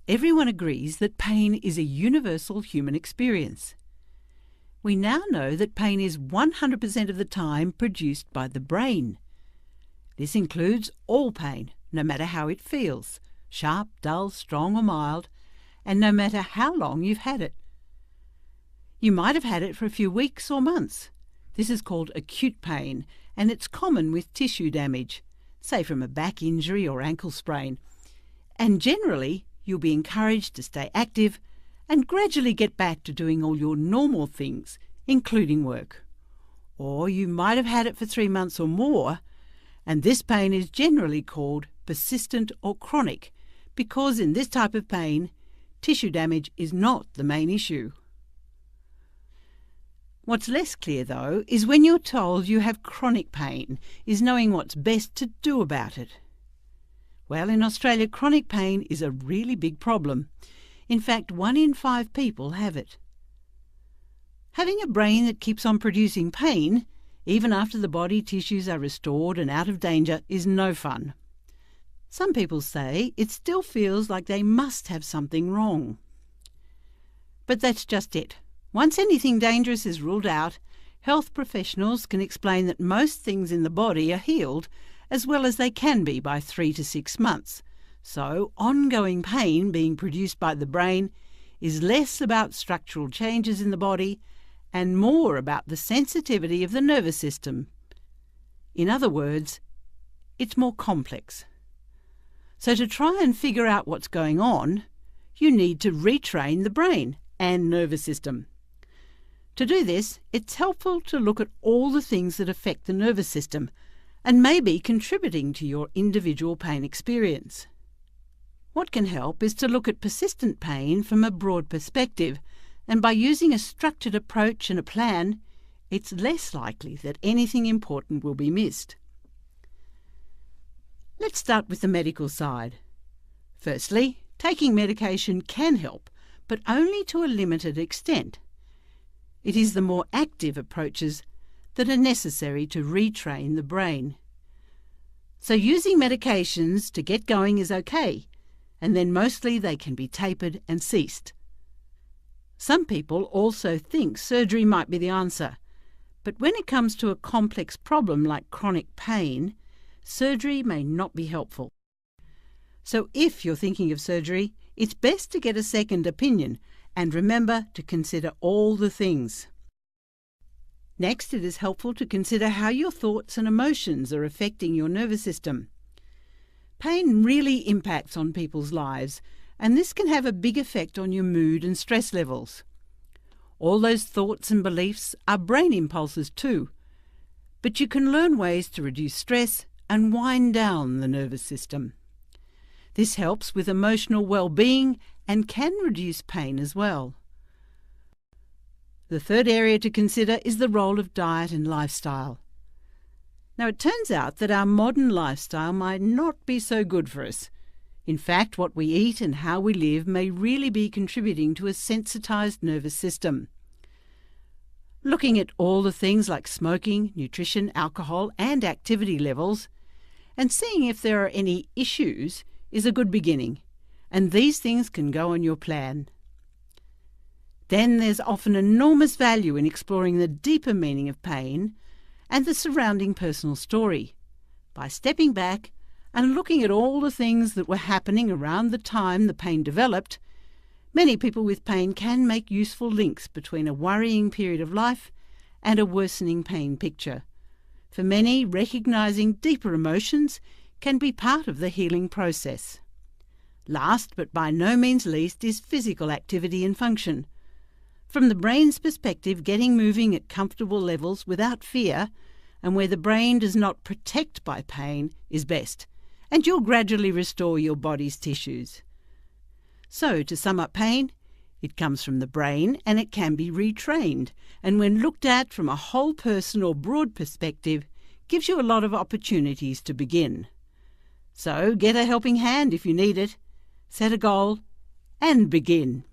Everyone agrees that pain is a universal human experience. We now know that pain is 100% of the time produced by the brain. This includes all pain, no matter how it feels, sharp, dull, strong or mild, and no matter how long you've had it. You might have had it for a few weeks or months. This is called acute pain, and it's common with tissue damage, say from a back injury or ankle sprain. And generally, you'll be encouraged to stay active and gradually get back to doing all your normal things, including work. Or you might have had it for 3 months or more, and this pain is generally called persistent or chronic, because in this type of pain, tissue damage is not the main issue. What's less clear, though, is when you're told you have chronic pain, is knowing what's best to do about it. Well, in Australia, chronic pain is a really big problem. In fact, 1 in 5 people have it. Having a brain that keeps on producing pain, even after the body tissues are restored and out of danger, is no fun. Some people say it still feels like they must have something wrong. But that's just it. Once anything dangerous is ruled out, health professionals can explain that most things in the body are healed, as well as they can be by 3 to 6 months. So ongoing pain being produced by the brain is less about structural changes in the body and more about the sensitivity of the nervous system. In other words, it's more complex. So to try and figure out what's going on, you need to retrain the brain and nervous system. To do this, it's helpful to look at all the things that affect the nervous system and may be contributing to your individual pain experience. What can help is to look at persistent pain from a broad perspective, and by using a structured approach and a plan, it's less likely that anything important will be missed. Let's start with the medical side. Firstly, taking medication can help, but only to a limited extent. It is the more active approaches that are necessary to retrain the brain. So using medications to get going is okay, and then mostly they can be tapered and ceased. Some people also think surgery might be the answer, but when it comes to a complex problem like chronic pain, surgery may not be helpful. So if you're thinking of surgery, it's best to get a second opinion and remember to consider all the things. Next, it is helpful to consider how your thoughts and emotions are affecting your nervous system. Pain really impacts on people's lives, and this can have a big effect on your mood and stress levels. All those thoughts and beliefs are brain impulses too, but you can learn ways to reduce stress and wind down the nervous system. This helps with emotional well-being and can reduce pain as well. The third area to consider is the role of diet and lifestyle. Now, it turns out that our modern lifestyle might not be so good for us. In fact, what we eat and how we live may really be contributing to a sensitized nervous system. Looking at all the things like smoking, nutrition, alcohol, and activity levels, and seeing if there are any issues is a good beginning, and these things can go on your plan. Then there's often enormous value in exploring the deeper meaning of pain and the surrounding personal story. By stepping back and looking at all the things that were happening around the time the pain developed, many people with pain can make useful links between a worrying period of life and a worsening pain picture. For many, recognizing deeper emotions can be part of the healing process. Last, but by no means least, is physical activity and function. From the brain's perspective, getting moving at comfortable levels without fear and where the brain does not protect by pain is best, and you'll gradually restore your body's tissues. So, to sum up pain, it comes from the brain and it can be retrained, and when looked at from a whole person or broad perspective, gives you a lot of opportunities to begin. So, get a helping hand if you need it, set a goal, and begin.